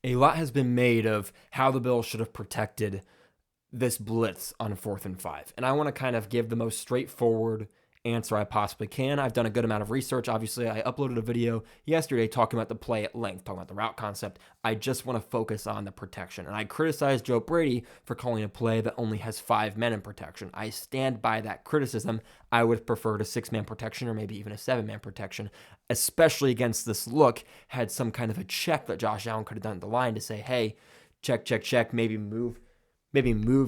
A lot has been made of how the Bills should have protected this blitz on 4th and 5. And I want to kind of give the most straightforward answer I possibly can. I've done a good amount of research. Obviously, I uploaded a video yesterday talking about the play at length, talking about the route concept. I just want to focus on the protection. And I criticized Joe Brady for calling a play that only has 5 men in protection. I stand by that criticism. I would have preferred a 6-man protection or maybe even a 7-man protection, especially against this look, had some kind of a check that Josh Allen could have done at the line to say, hey, check, maybe move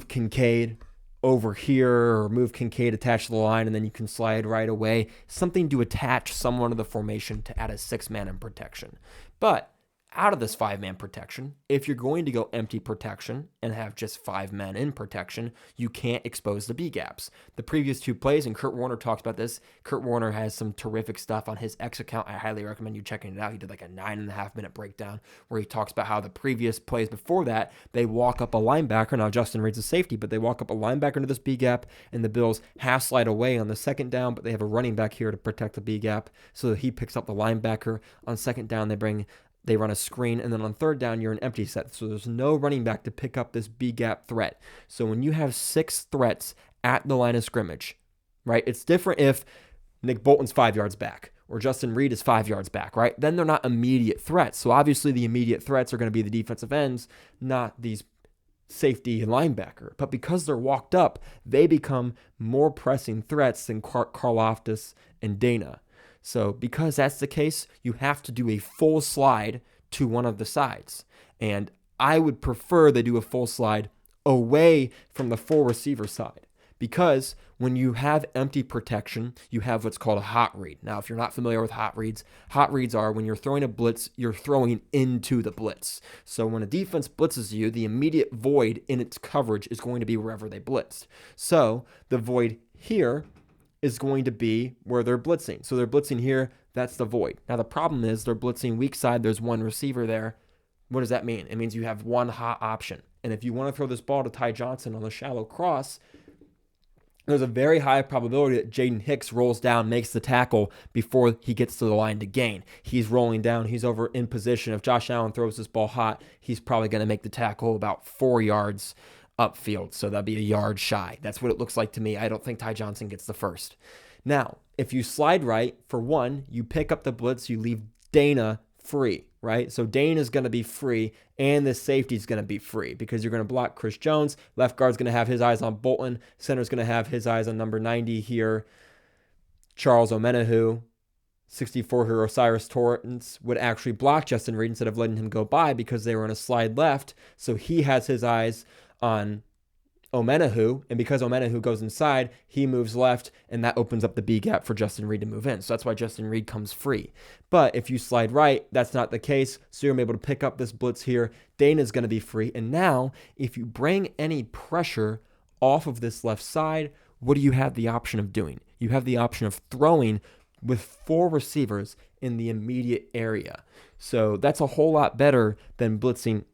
Kincaid over here or move Kincaid attached to the line and then you can slide right away. Something to attach someone to the formation to add a 6-man in protection. But out of this 5-man protection, if you're going to go empty protection and have just 5 men in protection, you can't expose the B gaps. The previous 2 plays, and Kurt Warner talks about this. Kurt Warner has some terrific stuff on his X account. I highly recommend you checking it out. He did like a 9.5-minute breakdown where he talks about how the previous plays before that, they walk up a linebacker. Now Justin Reid's a safety, but they walk up a linebacker into this B gap, and the Bills half slide away on the 2nd down, but they have a running back here to protect the B gap, so he picks up the linebacker. On 2nd down, they run a screen, and then on 3rd down, you're an empty set. So there's no running back to pick up this B-gap threat. So when you have 6 threats at the line of scrimmage, right, it's different if Nick Bolton's 5 yards back or Justin Reid is 5 yards back, right? Then they're not immediate threats. So obviously the immediate threats are going to be the defensive ends, not these safety and linebacker. But because they're walked up, they become more pressing threats than Karlaftis and Dana. So because that's the case, you have to do a full slide to one of the sides. And I would prefer they do a full slide away from the 4 receiver side. Because when you have empty protection, you have what's called a hot read. Now, if you're not familiar with hot reads are when you're throwing a blitz, you're throwing into the blitz. So when a defense blitzes you, the immediate void in its coverage is going to be wherever they blitzed. So the void here is going to be where they're blitzing. So they're blitzing here, that's the void. Now the problem is they're blitzing weak side, there's 1 receiver there. What does that mean? It means you have 1 hot option. And if you want to throw this ball to Ty Johnson on the shallow cross, there's a very high probability that Jaden Hicks rolls down, makes the tackle before he gets to the line to gain. He's rolling down, he's over in position. If Josh Allen throws this ball hot, he's probably going to make the tackle about 4 yards upfield, so that'd be a yard shy. That's what it looks like to me. I don't think Ty Johnson gets the first. Now, if you slide right, for one, you pick up the blitz, you leave Dana free, right? So Dana's going to be free, and the safety's going to be free because you're going to block Chris Jones. Left guard's going to have his eyes on Bolton. Center's going to have his eyes on number 90 here, Charles Omenihu. 64 here, Osiris Torrance would actually block Justin Reid instead of letting him go by because they were on a slide left. So he has his eyes on Omenihu, and because Omenihu goes inside, he moves left, and that opens up the B gap for Justin Reid to move in. So that's why Justin Reid comes free. But if you slide right, that's not the case. So you're able to pick up this blitz here. Dana's going to be free. And now, if you bring any pressure off of this left side, what do you have the option of doing? You have the option of throwing with 4 receivers in the immediate area. So that's a whole lot better than blitzing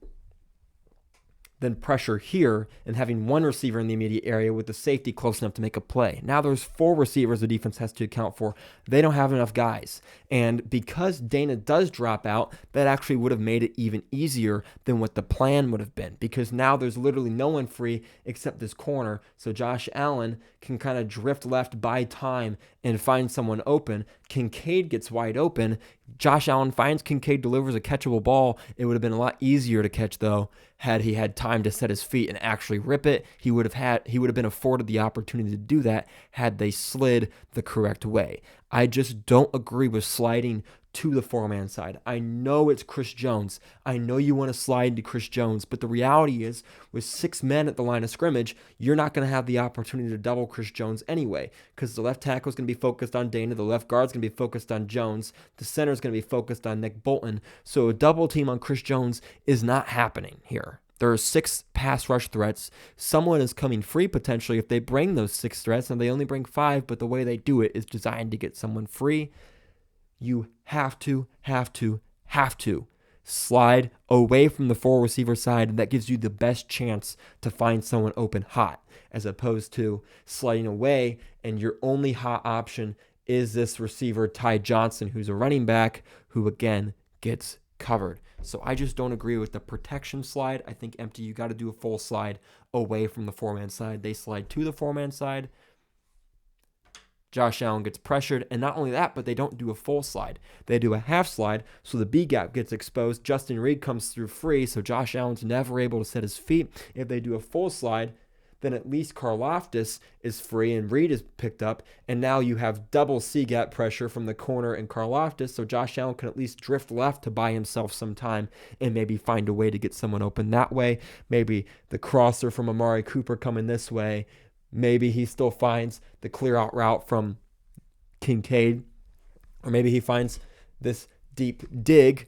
than pressure here and having 1 receiver in the immediate area with the safety close enough to make a play. Now there's 4 receivers the defense has to account for. They don't have enough guys. And because Dana does drop out, that actually would have made it even easier than what the plan would have been, because now there's literally no one free except this corner. So Josh Allen can kind of drift left, buy time, and find someone open. Kincaid gets wide open. Josh Allen finds Kincaid, delivers a catchable ball. It would have been a lot easier to catch, though, had he had time to set his feet and actually rip it. He would have been afforded the opportunity to do that had they slid the correct way. I just don't agree with sliding to the 4-man side. I know it's Chris Jones. I know you want to slide to Chris Jones, but the reality is with 6 men at the line of scrimmage, you're not going to have the opportunity to double Chris Jones anyway, because the left tackle is going to be focused on Dana, the left guard is going to be focused on Jones, the center is going to be focused on Nick Bolton. So a double team on Chris Jones is not happening here. There are 6 pass rush threats. Someone is coming free potentially if they bring those 6 threats, and they only bring 5, but the way they do it is designed to get someone free. You have to slide away from the 4 receiver side, and that gives you the best chance to find someone open hot, as opposed to sliding away and your only hot option is this receiver Ty Johnson, who's a running back who again gets covered. So I just don't agree with the protection slide. I think empty, you got to do a full slide away from the four-man side. They slide to the four-man side. Josh Allen gets pressured, and not only that, but they don't do a full slide. They do a half slide, so the B gap gets exposed. Justin Reid comes through free, so Josh Allen's never able to set his feet. If they do a full slide, then at least Karlaftis is free and Reid is picked up, and now you have double C gap pressure from the corner and Karlaftis, so Josh Allen can at least drift left to buy himself some time and maybe find a way to get someone open that way. Maybe the crosser from Amari Cooper coming this way. Maybe he still finds the clear out route from Kincaid, or maybe he finds this deep dig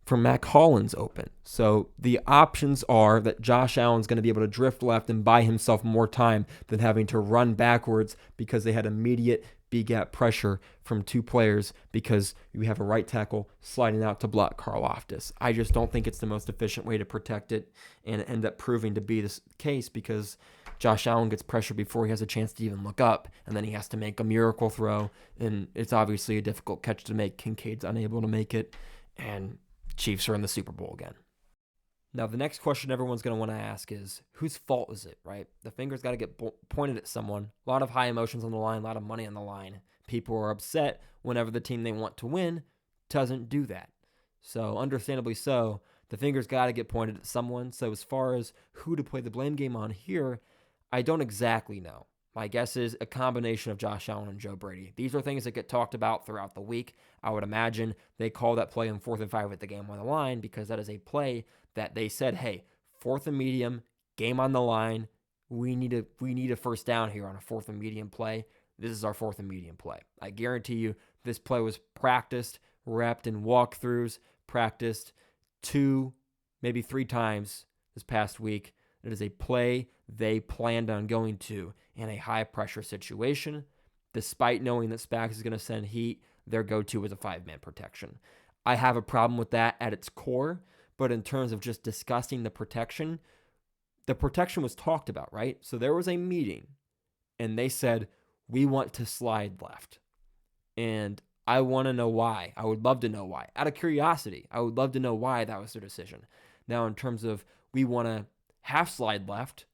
from Mac Hollins open. So the options are that Josh Allen's going to be able to drift left and buy himself more time than having to run backwards because they had immediate B-gap pressure from two players because you have a right tackle sliding out to block Karlaftis. I just don't think it's the most efficient way to protect it, and it ended up proving to be this case because Josh Allen gets pressure before he has a chance to even look up, and then he has to make a miracle throw, and it's obviously a difficult catch to make. Kincaid's unable to make it, and Chiefs are in the Super Bowl again. Now, the next question everyone's going to want to ask is, whose fault is it, right? The finger's got to get pointed at someone. A lot of high emotions on the line, a lot of money on the line. People are upset whenever the team they want to win doesn't do that. So, understandably so, the finger's got to get pointed at someone. So, as far as who to play the blame game on here, I don't exactly know. My guess is a combination of Josh Allen and Joe Brady. These are things that get talked about throughout the week. I would imagine they call that play on 4th and 5 with the game on the line because that is a play that they said, hey, 4th and medium, game on the line. We need a first down here on a 4th and medium play. This is our 4th and medium play. I guarantee you this play was practiced, repped in walkthroughs, practiced 2, maybe 3 times this past week. It is a play they planned on going to in a high-pressure situation. Despite knowing that Spags is going to send heat, their go-to is a 5-man protection. I have a problem with that at its core, but in terms of just discussing the protection was talked about, right? So there was a meeting, and they said, we want to slide left. And I want to know why. I would love to know why. Out of curiosity, I would love to know why that was their decision. Now, in terms of we want to half slide left,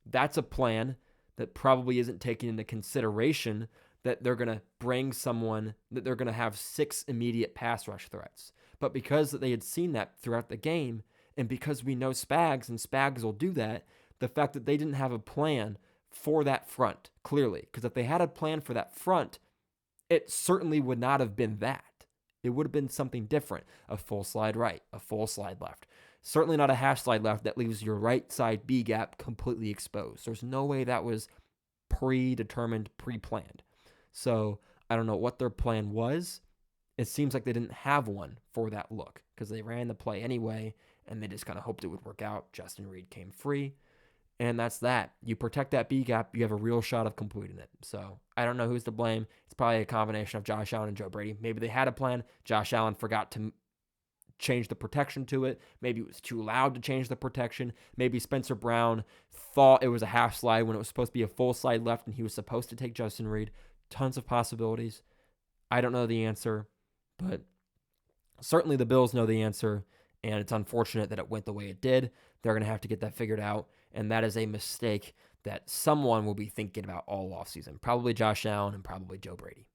that's a plan that probably isn't taking into consideration that they're going to bring someone, that they're going to have 6 immediate pass rush threats. But because they had seen that throughout the game, and because we know Spags, and Spags will do that, the fact that they didn't have a plan for that front, clearly. Because if they had a plan for that front, it certainly would not have been that. It would have been something different. A full slide right, a full slide left. Certainly not a half slide left that leaves your right side B gap completely exposed. There's no way that was predetermined, pre-planned. So I don't know what their plan was. It seems like they didn't have one for that look because they ran the play anyway, and they just kind of hoped it would work out. Justin Reid came free, and that's that. You protect that B gap, you have a real shot of completing it. So I don't know who's to blame. It's probably a combination of Josh Allen and Joe Brady. Maybe they had a plan. Josh Allen forgot to change the protection to it. Maybe it was too loud to change the protection. Maybe Spencer Brown thought it was a half slide when it was supposed to be a full slide left and he was supposed to take Justin Reid. Tons of possibilities. I don't know the answer, but certainly the Bills know the answer, and it's unfortunate that it went the way it did. They're going to have to get that figured out, and that is a mistake that someone will be thinking about all offseason. Probably Josh Allen and probably Joe Brady.